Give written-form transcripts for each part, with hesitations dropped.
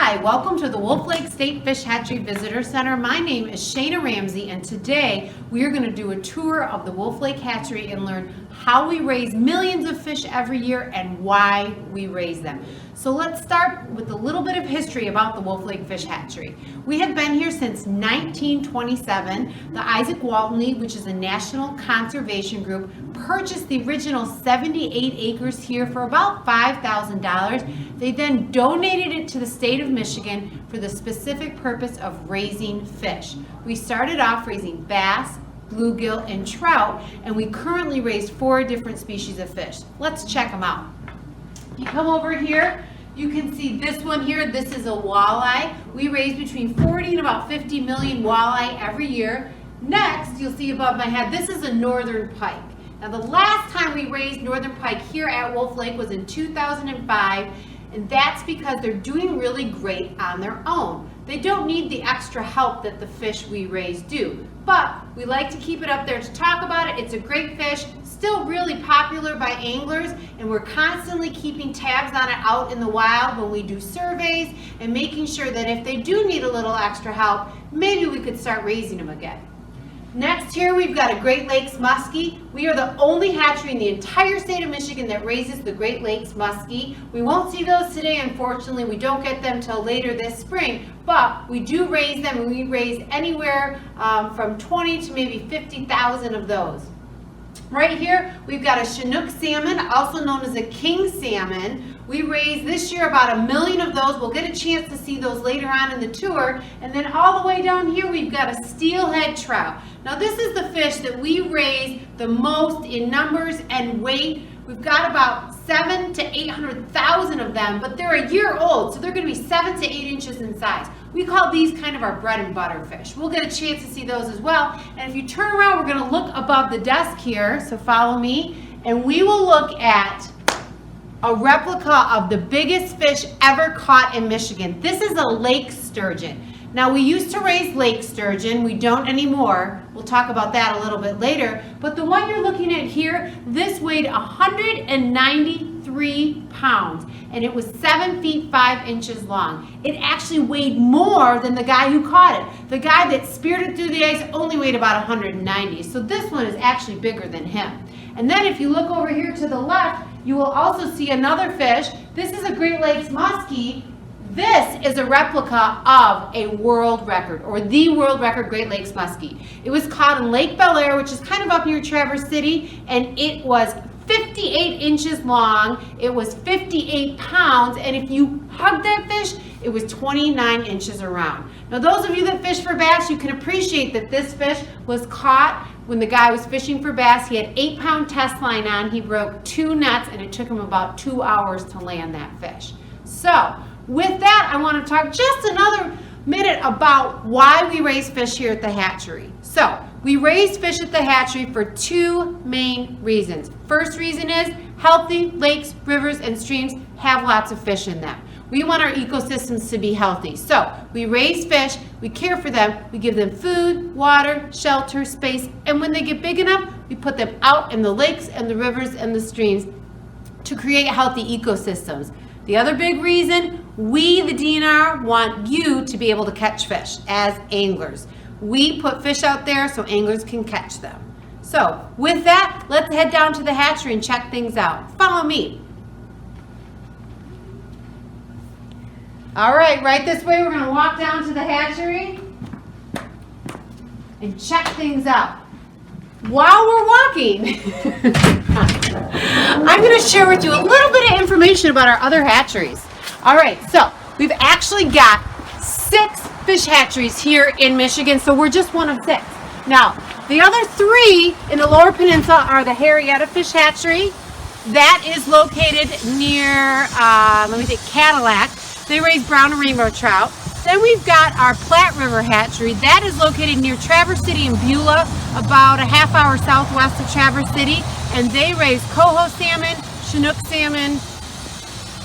Hi, welcome to the Wolf Lake State Fish Hatchery Visitor Center. My name is Shana Ramsey, and today we are going to do a tour of the Wolf Lake Hatchery and learn how we raise millions of fish every year and why we raise them. So let's start with a little bit of history about the Wolf Lake Fish Hatchery. We have been here since 1927. The Isaac Walton, which is a national conservation group, purchased the original 78 acres here for about $5,000. They then donated it to the state of Michigan for the specific purpose of raising fish. We started off raising bass, bluegill, and trout, and we currently raise 4 different species of fish. Let's check them out. You come over here, you can see this one here. This is a walleye. We raise between 40 and about 50 million walleye every year. Next, you'll see above my head, this is a northern pike. Now, the last time we raised northern pike here at Wolf Lake was in 2005, and that's because they're doing really great on their own. They don't need the extra help that the fish we raise do, but we like to keep it up there to talk about it. It's a great fish, still really popular by anglers, and we're constantly keeping tabs on it out in the wild when we do surveys and making sure that if they do need a little extra help, maybe we could start raising them again. Next here we've got a Great Lakes muskie. We are the only hatchery in the entire state of Michigan that raises the Great Lakes muskie. We won't see those today, unfortunately. We don't get them till later this spring, but we do raise them, and we raise anywhere from 20 to maybe 50,000 of those. Right here we've got a Chinook salmon, also known as a king salmon. We raised this year about 1 million of those. We'll get a chance to see those later on in the tour. And then all the way down here we've got a steelhead trout. Now this is the fish that we raise the most in numbers and weight. We've got about 700,000 to 800,000 of them, but they're a year old, so they're going to be 7 to 8 inches in size. We call these kind of our bread and butter fish. We'll get a chance to see those as well. And if you turn around, we're going to look above the desk here, so follow me, and we will look at a replica of the biggest fish ever caught in Michigan. This is a lake sturgeon. Now, we used to raise lake sturgeon. We don't anymore. We'll talk about that a little bit later. But the one you're looking at here, this weighed 193 pounds, and it was 7 feet 5 inches long. It actually weighed more than the guy who caught it. The guy that speared it through the ice only weighed about 190. So this one is actually bigger than him. And then if you look over here to the left, you will also see another fish. This is a Great Lakes muskie. This is a replica of a world record, or the world record Great Lakes muskie. It was caught in Lake Bel Air, which is kind of up near Traverse City, and it was 58 inches long. It was 58 pounds, and if you hugged that fish, it was 29 inches around. Now, those of you that fish for bass, you can appreciate that this fish was caught when the guy was fishing for bass. He had 8-pound test line on. He broke 2 nets, and it took him about 2 hours to land that fish. So, with that, I want to talk just another minute about why we raise fish here at the hatchery. So, we raise fish at the hatchery for 2 main reasons. First reason is healthy lakes, rivers, and streams have lots of fish in them. We want our ecosystems to be healthy. So, we raise fish, we care for them, we give them food, water, shelter, space, and when they get big enough, we put them out in the lakes and the rivers and the streams to create healthy ecosystems. The other big reason, we, the DNR, want you to be able to catch fish as anglers. We put fish out there so anglers can catch them. So, with that, let's head down to the hatchery and check things out. Follow me. All right this way, we're going to walk down to the hatchery and check things out. While we're walking, I'm going to share with you a little bit of information about our other hatcheries. All right, so we've actually got 6 fish hatcheries here in Michigan, so we're just one of 6. Now, the other 3 in the Lower Peninsula are the Harrietta Fish Hatchery. That is located near, Cadillac. They raise brown and rainbow trout. Then we've got our Platte River Hatchery. That is located near Traverse City and Beulah, about a half-hour southwest of Traverse City. And they raise coho salmon, Chinook salmon,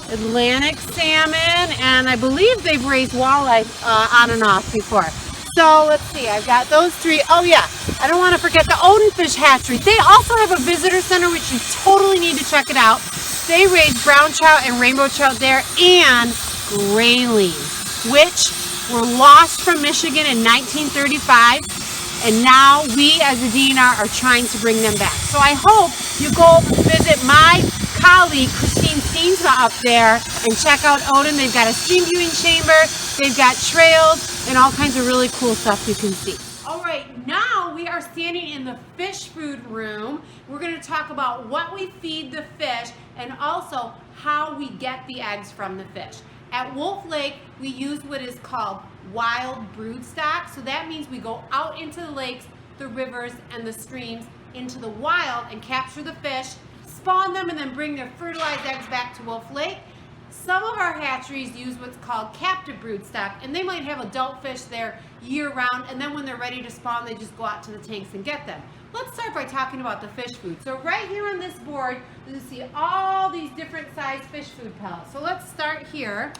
Atlantic salmon, and I believe they've raised walleye on and off before. So let's see, I've got those 3. Oh yeah, I don't want to forget the Odin Fish Hatchery. They also have a visitor center, which you totally need to check it out. They raise brown trout and rainbow trout there, and grayling. which were lost from Michigan in 1935. And now we as the DNR are trying to bring them back. So I hope you go visit my colleague Christine Steensma up there and check out Odin. They've got a steam viewing chamber, they've got trails, and all kinds of really cool stuff you can see. All right, now we are standing in the fish food room. We're going to talk about what we feed the fish and also how we get the eggs from the fish. At Wolf Lake, we use what is called wild broodstock. So that means we go out into the lakes, the rivers, and the streams into the wild and capture the fish, spawn them, and then bring their fertilized eggs back to Wolf Lake. Some of our hatcheries use what's called captive broodstock, and they might have adult fish there year-round, and then when they're ready to spawn, they just go out to the tanks and get them. Let's start by talking about the fish food. So right here on this board, you see all these different size fish food pellets. So let's start here.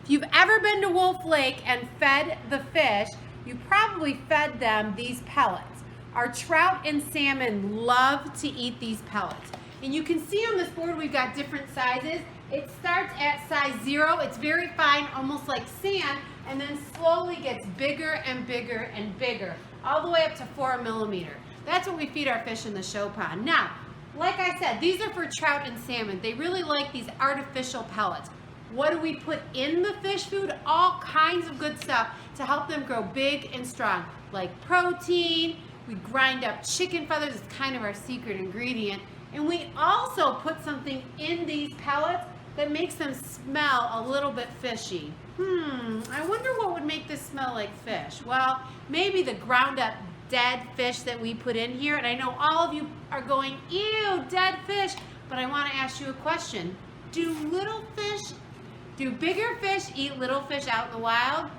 If you've ever been to Wolf Lake and fed the fish, you probably fed them these pellets. Our trout and salmon love to eat these pellets. And you can see on this board we've got different sizes. It starts at size 0. It's very fine, almost like sand, and then slowly gets bigger and bigger and bigger, all the way up to 4 millimeter. That's what we feed our fish in the show pond. Now, like I said, these are for trout and salmon. They really like these artificial pellets. What do we put in the fish food? All kinds of good stuff to help them grow big and strong, like protein. We grind up chicken feathers. It's kind of our secret ingredient. And we also put something in these pellets that makes them smell a little bit fishy. I wonder what would make this smell like fish. Well, maybe the ground up dead fish that we put in here. And I know all of you are going, ew, dead fish. But I want to ask you a question. Do bigger fish eat little fish out in the wild?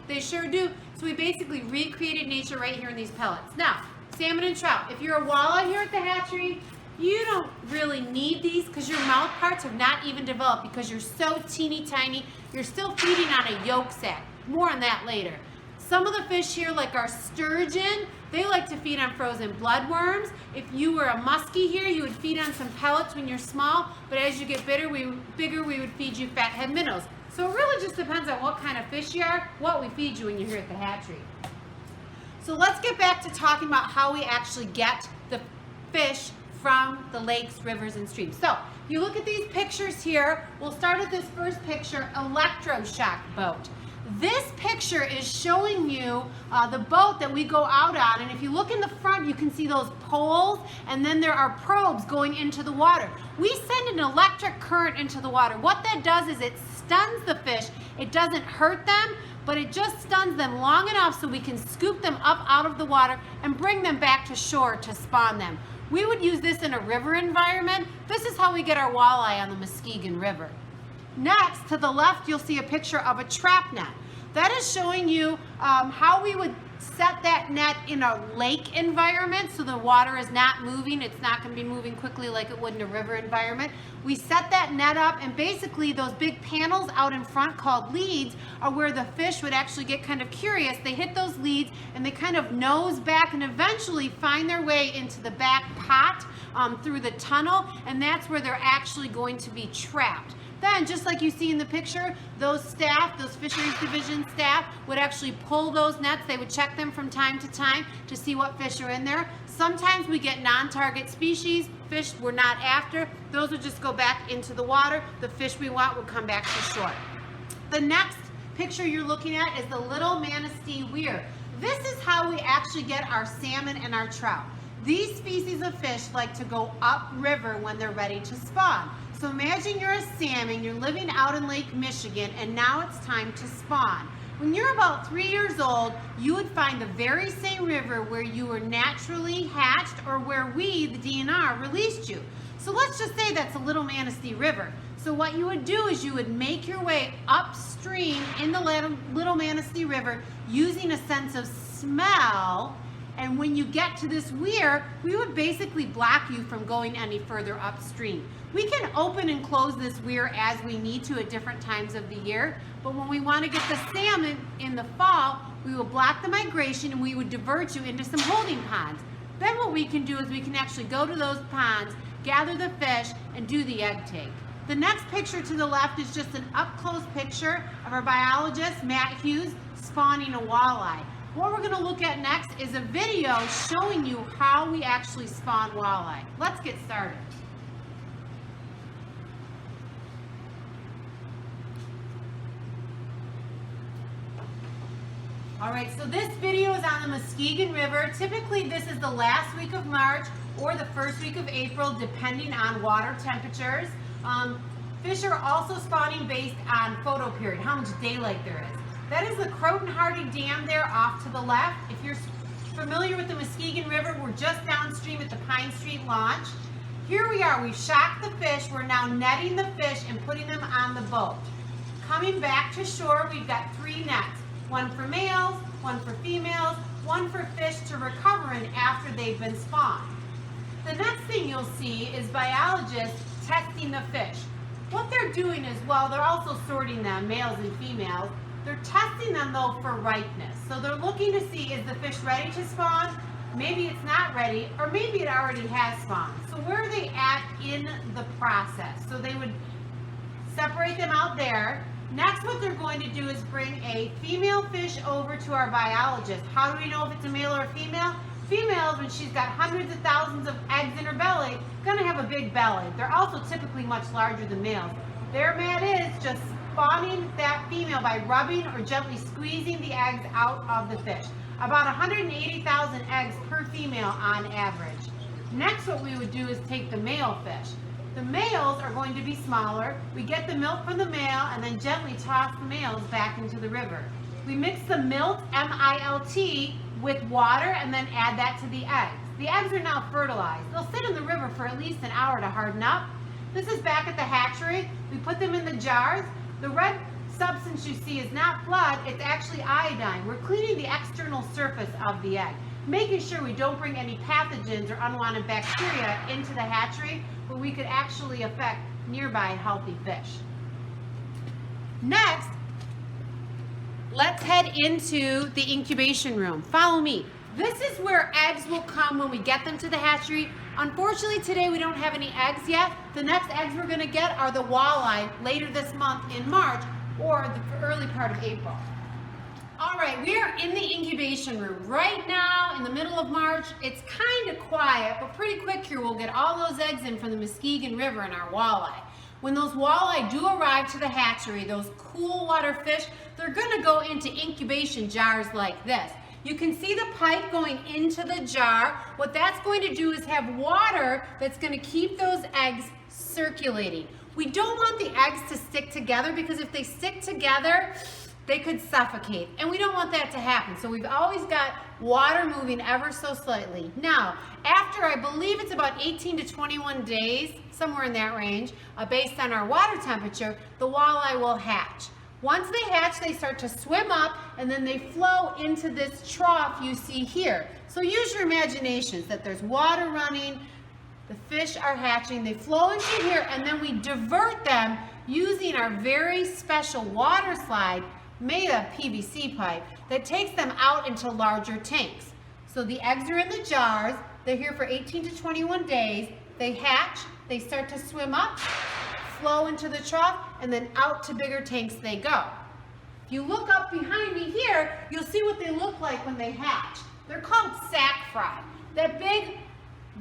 They sure do. So we basically recreated nature right here in these pellets. Now, salmon and trout. If you're a walleye here at the hatchery, you don't really need these because your mouth parts have not even developed because you're so teeny tiny. You're still feeding on a yolk sac. More on that later. Some of the fish here, like our sturgeon, they like to feed on frozen bloodworms. If you were a muskie here, you would feed on some pellets when you're small, but as you get bigger, we would feed you fathead minnows. So it really just depends on what kind of fish you are, what we feed you when you're here at the hatchery. So let's get back to talking about how we actually get the fish from the lakes, rivers, and streams. So you look at these pictures here. We'll start with this first picture, electroshock boat. This picture is showing you the boat that we go out on, and if you look in the front, you can see those poles, and then there are probes going into the water. We send an electric current into the water. What that does is it stuns the fish. It doesn't hurt them, but it just stuns them long enough so we can scoop them up out of the water and bring them back to shore to spawn them. We would use this in a river environment. This is how we get our walleye on the Muskegon River. Next, to the left, you'll see a picture of a trap net. That is showing you how we would set that net in a lake environment so the water is not moving. It's not going to be moving quickly like it would in a river environment. We set that net up, and basically those big panels out in front called leads are where the fish would actually get kind of curious. They hit those leads and they kind of nose back and eventually find their way into the back pot through the tunnel, and that's where they're actually going to be trapped. Then, just like you see in the picture, those staff, those fisheries division staff, would actually pull those nets. They would check them from time to time to see what fish are in there. Sometimes we get non-target species, fish we're not after. Those would just go back into the water. The fish we want would come back to shore. The next picture you're looking at is the little manistee weir. This is how we actually get our salmon and our trout. These species of fish like to go upriver when they're ready to spawn. So imagine you're a salmon, you're living out in Lake Michigan, and now it's time to spawn. When you're about 3 years old, you would find the very same river where you were naturally hatched or where we, the DNR, released you. So let's just say that's a Little Manistee River. So what you would do is you would make your way upstream in the Little Manistee River using a sense of smell. And when you get to this weir, we would basically block you from going any further upstream. We can open and close this weir as we need to at different times of the year, but when we want to get the salmon in the fall, we will block the migration and we would divert you into some holding ponds. Then what we can do is we can actually go to those ponds, gather the fish, and do the egg take. The next picture to the left is just an up-close picture of our biologist, Matt Hughes, spawning a walleye. What we're gonna look at next is a video showing you how we actually spawn walleye. Let's get started. All right, so this video is on the Muskegon River. Typically, this is the last week of March or the first week of April, depending on water temperatures. Fish are also spawning based on photo period, how much daylight there is. That is the Croton-Hardy Dam there off to the left. If you're familiar with the Muskegon River, we're just downstream at the Pine Street launch. Here we are, we've shocked the fish. We're now netting the fish and putting them on the boat. Coming back to shore, we've got 3 nets. One for males, one for females, one for fish to recover in after they've been spawned. The next thing you'll see is biologists testing the fish. What they're doing is, well, they're also sorting them, males and females. They're testing them though for ripeness. So they're looking to see, is the fish ready to spawn? Maybe it's not ready, or maybe it already has spawned. So where are they at in the process? So they would separate them out there. Next, what they're going to do is bring a female fish over to our biologist. How do we know if it's a male or a female? Females, when she's got hundreds of thousands of eggs in her belly, gonna have a big belly. They're also typically much larger than males. Their mat is just spawning that female by rubbing or gently squeezing the eggs out of the fish. About 180,000 eggs per female on average. Next, what we would do is take the male fish. The males are going to be smaller. We get the milk from the male and then gently toss the males back into the river. We mix the milk, M-I-L-T, with water and then add that to the eggs. The eggs are now fertilized. They'll sit in the river for at least an hour to harden up. This is back at the hatchery. We put them in the jars. The red substance you see is not blood, it's actually iodine. We're cleaning the external surface of the egg, making sure we don't bring any pathogens or unwanted bacteria into the hatchery, where we could actually affect nearby healthy fish. Next, let's head into the incubation room. Follow me. This is where eggs will come when we get them to the hatchery. Unfortunately, today we don't have any eggs yet. The next eggs we're gonna get are the walleye later this month in March or the early part of April. All right, we are in the incubation room. Right now, in the middle of March, it's kind of quiet, but pretty quick here, we'll get all those eggs in from the Muskegon River and our walleye. When those walleye do arrive to the hatchery, those cool water fish, they're gonna go into incubation jars like this. You can see the pipe going into the jar. What that's going to do is have water that's gonna keep those eggs circulating. We don't want the eggs to stick together because if they stick together, they could suffocate, and we don't want that to happen. So we've always got water moving ever so slightly. Now, after I believe it's about 18 to 21 days, somewhere in that range, based on our water temperature, the walleye will hatch. Once they hatch, they start to swim up, and then they flow into this trough you see here. So use your imaginations that there's water running, the fish are hatching, they flow into here, and then we divert them using our very special water slide made of PVC pipe that takes them out into larger tanks. So the eggs are in the jars, they're here for 18 to 21 days, they hatch, they start to swim up, flow into the trough, and then out to bigger tanks they go. If you look up behind me here, you'll see what they look like when they hatch. They're called sac fry. That big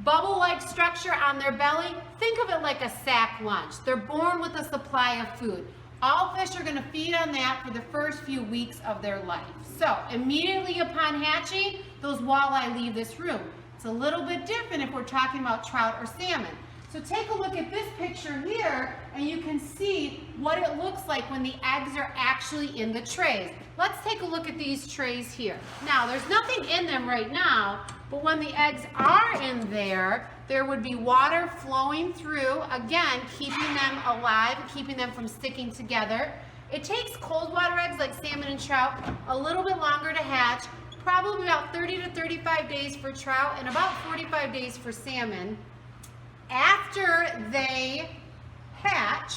bubble-like structure on their belly, think of it like a sack lunch. They're born with a supply of food. All fish are going to feed on that for the first few weeks of their life. So immediately upon hatching, those walleye leave this room. It's a little bit different if we're talking about trout or salmon. So take a look at this picture here and you can see what it looks like when the eggs are actually in the trays. Let's take a look at these trays here. Now there's nothing in them right now, but when the eggs are in there, there would be water flowing through, again, keeping them alive, keeping them from sticking together. It takes cold water eggs like salmon and trout a little bit longer to hatch, probably about 30 to 35 days for trout and about 45 days for salmon. After they hatch,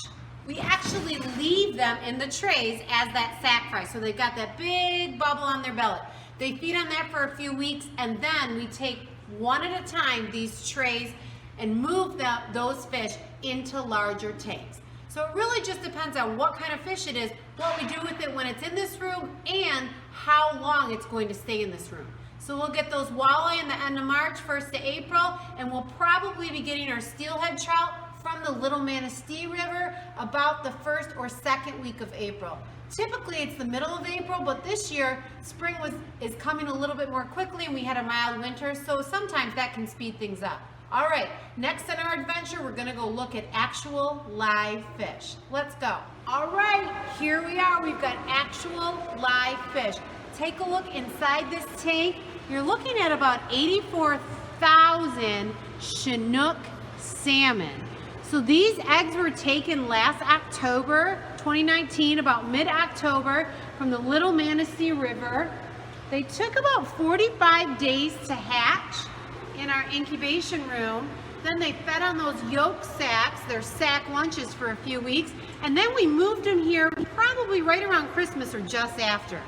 we actually leave them in the trays as that sac fry. So they've got that big bubble on their belly. They feed on that for a few weeks, and then we take one at a time these trays and move those fish into larger tanks. So it really just depends on what kind of fish it is, what we do with it when it's in this room, and how long it's going to stay in this room. So we'll get those walleye in the end of March, 1st of April, and we'll probably be getting our steelhead trout from the Little Manistee River about the 1st or 2nd week of April. Typically it's the middle of April, but this year spring is coming a little bit more quickly and we had a mild winter, so sometimes that can speed things up. All right, next on our adventure, we're gonna go look at actual live fish. Let's go. All right, here we are. We've got actual live fish. Take a look inside this tank. You're looking at about 84,000 Chinook salmon. So these eggs were taken last October, 2019, about mid-October, from the Little Manistee River. They took about 45 days to hatch in our incubation room. Then they fed on those yolk sacks, their sack lunches, for a few weeks. And then we moved them here probably right around Christmas or just after.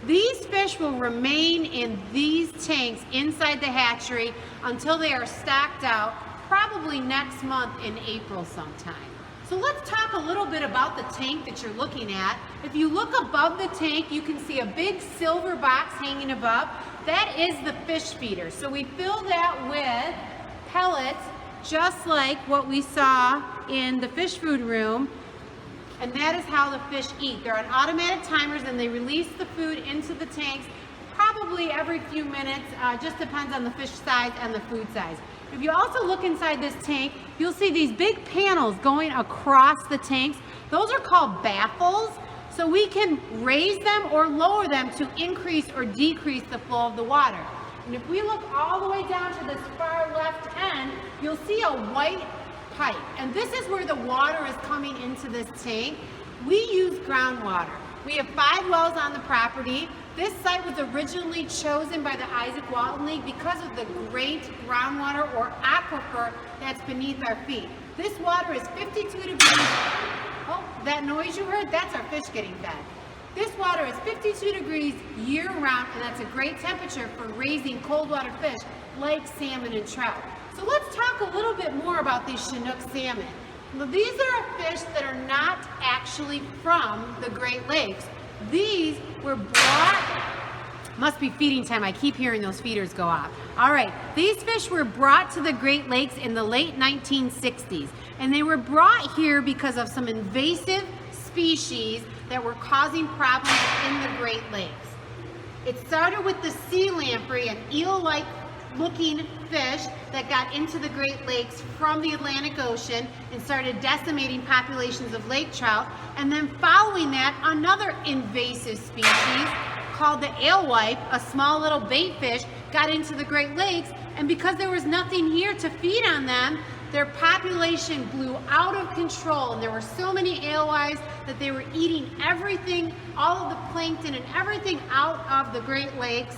These fish will remain in these tanks inside the hatchery until they are stocked out, probably next month in April sometime. So let's talk a little bit about the tank that you're looking at. If you look above the tank, you can see a big silver box hanging above. That is the fish feeder. So we fill that with pellets, just like what we saw in the fish food room. And that is how the fish eat. They're on automatic timers and they release the food into the tanks probably every few minutes, just depends on the fish size and the food size. If you also look inside this tank, you'll see these big panels going across the tanks. Those are called baffles. So we can raise them or lower them to increase or decrease the flow of the water. And if we look all the way down to this far left end, you'll see a white pipe. And this is where the water is coming into this tank. We use groundwater. We have 5 wells on the property. This site was originally chosen by the Isaac Walton League because of the great groundwater or aquifer that's beneath our feet. This water is 52 degrees. Oh, that noise you heard? That's our fish getting fed. This water is 52 degrees year-round, and that's a great temperature for raising cold water fish like salmon and trout. So let's talk a little bit more about these Chinook salmon. Now, these are fish that are not actually from the Great Lakes. These were brought, must be feeding time, I keep hearing those feeders go off. All right, these fish were brought to the Great Lakes in the late 1960s, and they were brought here because of some invasive species that were causing problems in the Great Lakes. It started with the sea lamprey, an eel-like looking fish that got into the Great Lakes from the Atlantic Ocean and started decimating populations of lake trout. And then following that, another invasive species called the alewife, a small little bait fish, got into the Great Lakes, and because there was nothing here to feed on them, their population blew out of control, and there were so many alewives that they were eating everything, all of the plankton and everything out of the Great Lakes.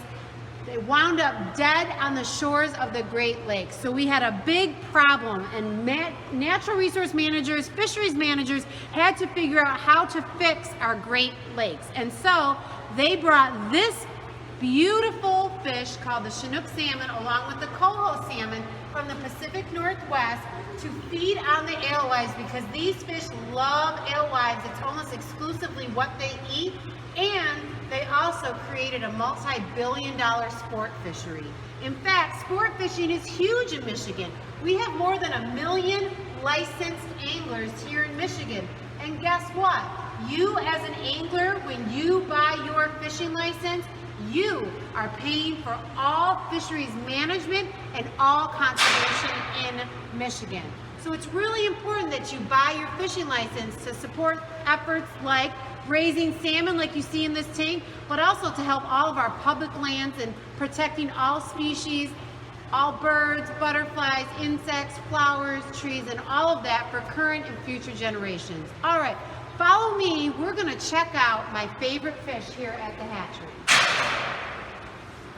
They wound up dead on the shores of the Great Lakes. So we had a big problem, and natural resource managers, fisheries managers had to figure out how to fix our Great Lakes. And so they brought this beautiful fish called the Chinook salmon along with the coho salmon from the Pacific Northwest to feed on the alewives, because these fish love alewives. It's almost exclusively what they eat, and they also created a multi-billion-dollar sport fishery. In fact, sport fishing is huge in Michigan. We have more than 1 million licensed anglers here in Michigan. And guess what? You as an angler, when you buy your fishing license, you are paying for all fisheries management and all conservation in Michigan. So it's really important that you buy your fishing license to support efforts like raising salmon like you see in this tank, but also to help all of our public lands and protecting all species, all birds, butterflies, insects, flowers, trees, and all of that for current and future generations. All right, follow me. We're gonna check out my favorite fish here at the hatchery.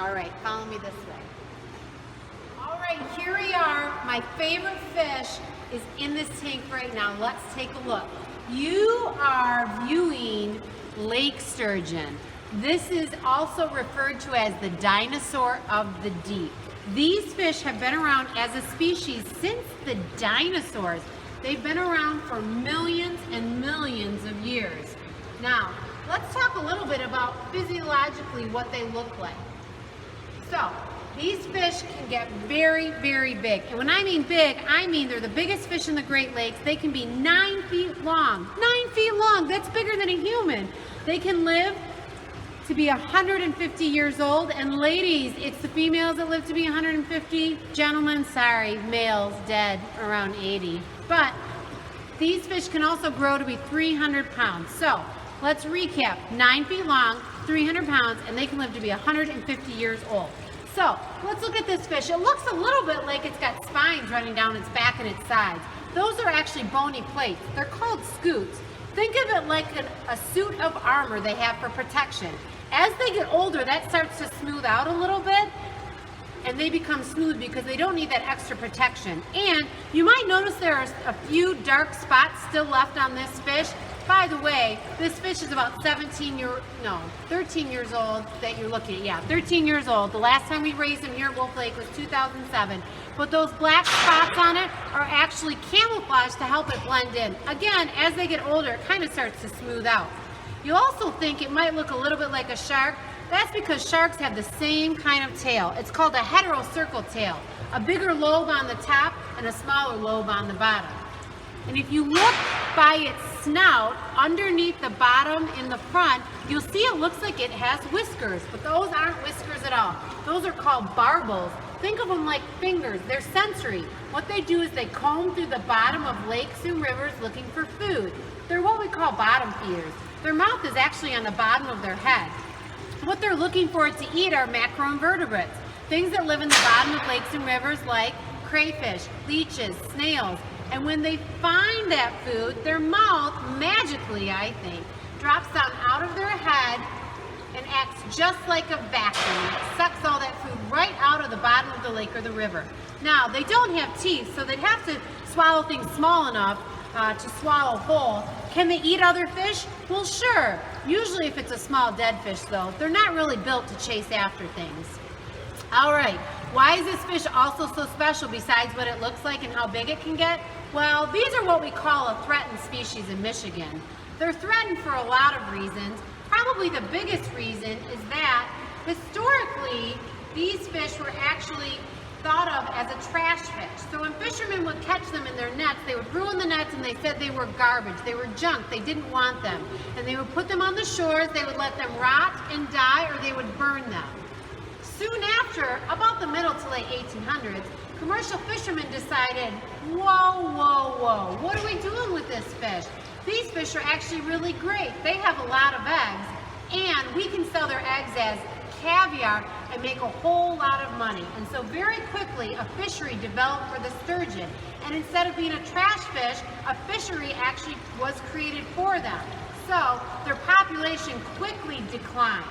All right, follow me this way. All right, here we are. My favorite fish is in this tank right now. Let's take a look. You are viewing lake sturgeon. This is also referred to as the dinosaur of the deep. These fish have been around as a species since the dinosaurs. They've been around for millions and millions of years. Now, let's talk a little bit about physiologically what they look like. So, these fish can get very, very big. And when I mean big, I mean they're the biggest fish in the Great Lakes. They can be 9 feet long. 9 feet long, that's bigger than a human. They can live to be 150 years old. And ladies, it's the females that live to be 150. Gentlemen, sorry, males dead around 80. But these fish can also grow to be 300 pounds. So let's recap. 9 feet long, 300 pounds, and they can live to be 150 years old. So let's look at this fish. It looks a little bit like it's got spines running down its back and its sides. Those are actually bony plates. They're called scutes. Think of it like a suit of armor they have for protection. As they get older, that starts to smooth out a little bit, and they become smooth because they don't need that extra protection. And you might notice there are a few dark spots still left on this fish. By the way, this fish is about 13 years old that you're looking at. Yeah, 13 years old. The last time we raised him here at Wolf Lake was 2007. But those black spots on it are actually camouflage to help it blend in. Again, as they get older, it kind of starts to smooth out. You also think it might look a little bit like a shark. That's because sharks have the same kind of tail. It's called a heterocircle tail. A bigger lobe on the top and a smaller lobe on the bottom. And if you look by its snout, underneath the bottom in the front, you'll see it looks like it has whiskers, but those aren't whiskers at all. Those are called barbels. Think of them like fingers. They're sensory. What they do is they comb through the bottom of lakes and rivers looking for food. They're what we call bottom feeders. Their mouth is actually on the bottom of their head. What they're looking for to eat are macroinvertebrates, things that live in the bottom of lakes and rivers like crayfish, leeches, snails. And when they find that food, their mouth magically, I think, drops down out of their head and acts just like a vacuum. It sucks all that food right out of the bottom of the lake or the river. Now, they don't have teeth, so they'd have to swallow things small enough to swallow whole. Can they eat other fish? Well, sure. Usually if it's a small dead fish, though, they're not really built to chase after things. All right, why is this fish also so special besides what it looks like and how big it can get? Well, these are what we call a threatened species in Michigan. They're threatened for a lot of reasons. Probably the biggest reason is that historically, these fish were actually thought of as a trash fish. So when fishermen would catch them in their nets, they would ruin the nets and they said they were garbage, they were junk, they didn't want them. And they would put them on the shores, they would let them rot and die, or they would burn them. Soon after, about the middle to late 1800s, commercial fishermen decided, whoa, what are we doing with this fish? These fish are actually really great. They have a lot of eggs, and we can sell their eggs as caviar and make a whole lot of money. And so very quickly, a fishery developed for the sturgeon. And instead of being a trash fish, a fishery actually was created for them. So their population quickly declined.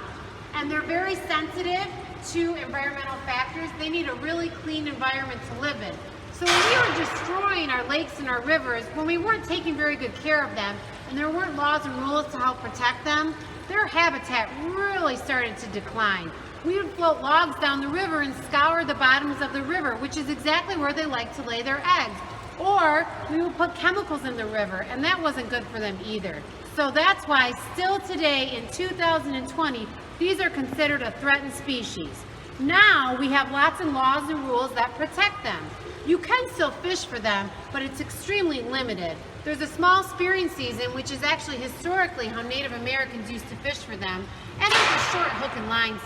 And they're very sensitive to environmental factors. They need a really clean environment to live in. So when we were destroying our lakes and our rivers, when we weren't taking very good care of them, and there weren't laws and rules to help protect them, their habitat really started to decline. We would float logs down the river and scour the bottoms of the river, which is exactly where they like to lay their eggs. Or we would put chemicals in the river, and that wasn't good for them either. So that's why still today in 2020, these are considered a threatened species. Now we have lots of laws and rules that protect them. You can still fish for them, but it's extremely limited. There's a small spearing season, which is actually historically how Native Americans used to fish for them, and there's a short hook and line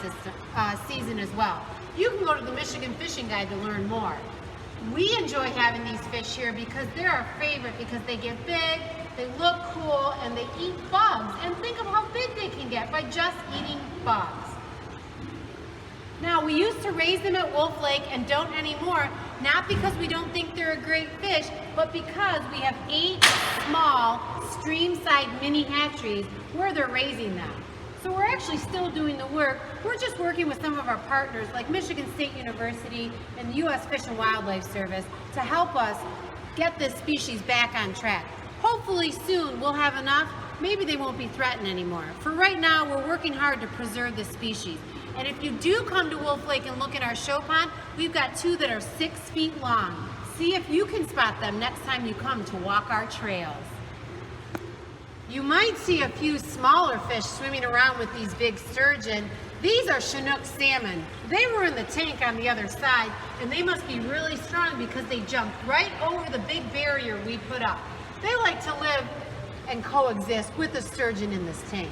season as well. You can go to the Michigan Fishing Guide to learn more. We enjoy having these fish here because they're our favorite because they get big, they look cool, and they eat bugs. And think of how big they can get by just eating bugs. Now, we used to raise them at Wolf Lake and don't anymore, not because we don't think they're a great fish, but because we have 8 small stream-side mini hatcheries where they're raising them. So we're actually still doing the work. We're just working with some of our partners like Michigan State University and the U.S. Fish and Wildlife Service to help us get this species back on track. Hopefully soon we'll have enough. Maybe they won't be threatened anymore. For right now, we're working hard to preserve this species. And if you do come to Wolf Lake and look at our show pond, we've got 2 that are 6 feet long. See if you can spot them next time you come to walk our trails. You might see a few smaller fish swimming around with these big sturgeon. These are Chinook salmon. They were in the tank on the other side, and they must be really strong because they jumped right over the big barrier we put up. They like to live and coexist with the sturgeon in this tank.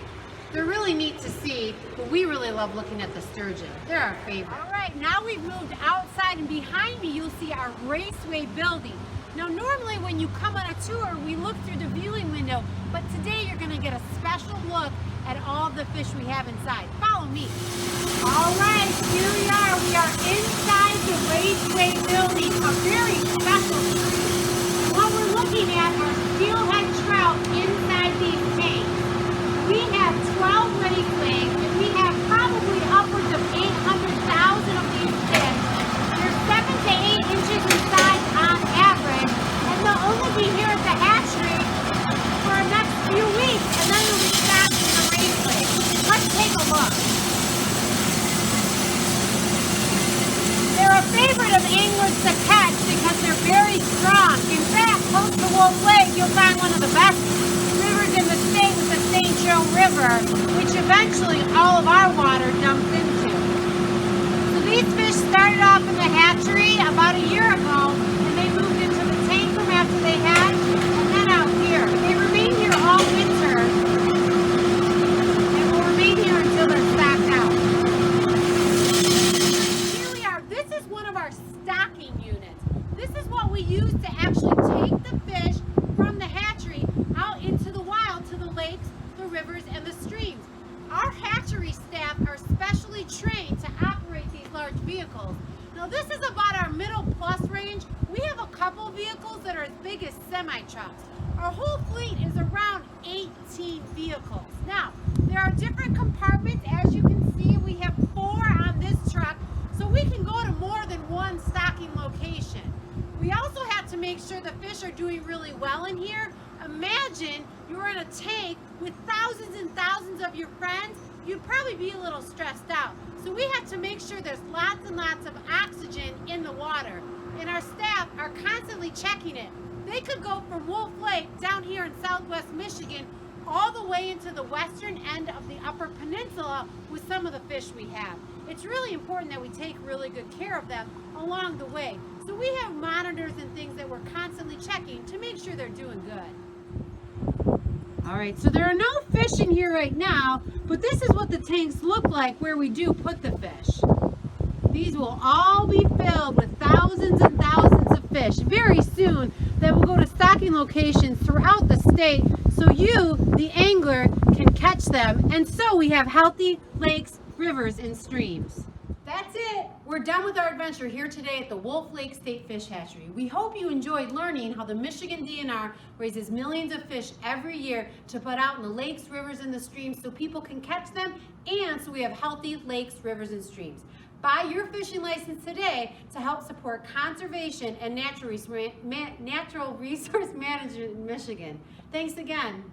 They're really neat to see, but we really love looking at the sturgeon. They're our favorite. All right, now we've moved outside, and behind me you'll see our raceway building. Now normally when you come on a tour, we look through the viewing window, but today you're gonna get a special look at all the fish we have inside. Follow me. All right, here we are. We are inside the raceway building, a very special treat. What we're looking at are steelhead trout inside these tanks. We have 12 race legs, and we have probably upwards of 800,000 of these fish. They're 7 to 8 inches in size on average, and they'll only be here at the hatchery for the next few weeks, and then they'll be back in the race lake. Let's take a look. They're a favorite of anglers to catch because they're very strong. In fact, close to Wolf Lake, you'll find one of the best rivers in the state with the St. Joe River, which eventually all of our water dumps into. So these fish started off in the hatchery about a year ago, and they moved into the tank room after they hatched, and then out here. They remain here all winter, and will remain here until they're stocked out. Here we are. This is one of our stocking units. This is what we use to actually take the fish from the hatchery out into the wild to the lakes, the rivers, and the streams. Our hatchery staff are specially trained to operate these large vehicles. Now this is about our middle plus range. We have a couple vehicles that are as big as semi-trucks. Our whole fleet is around 18 vehicles. Now, there are different compartments. As you can see, we have 4 on this truck, so we can go to more than one stocking location. We also have to make sure the fish are doing really well in here. Imagine you're in a tank with thousands and thousands of your friends. You'd probably be a little stressed out. So we have to make sure there's lots and lots of oxygen in the water. And our staff are constantly checking it. They could go from Wolf Lake down here in southwest Michigan all the way into the western end of the Upper Peninsula with some of the fish we have. It's really important that we take really good care of them along the way. So we have monitors and things that we're constantly checking to make sure they're doing good. All right, so there are no fish in here right now, but this is what the tanks look like where we do put the fish. These will all be filled with thousands and thousands of fish. Very soon, they will go to stocking locations throughout the state so you, the angler, can catch them. And so we have healthy lakes, rivers, and streams. That's it. We're done with our adventure here today at the Wolf Lake State Fish Hatchery. We hope you enjoyed learning how the Michigan DNR raises millions of fish every year to put out in the lakes, rivers, and the streams so people can catch them, and so we have healthy lakes, rivers, and streams. Buy your fishing license today to help support conservation and natural resource management in Michigan. Thanks again.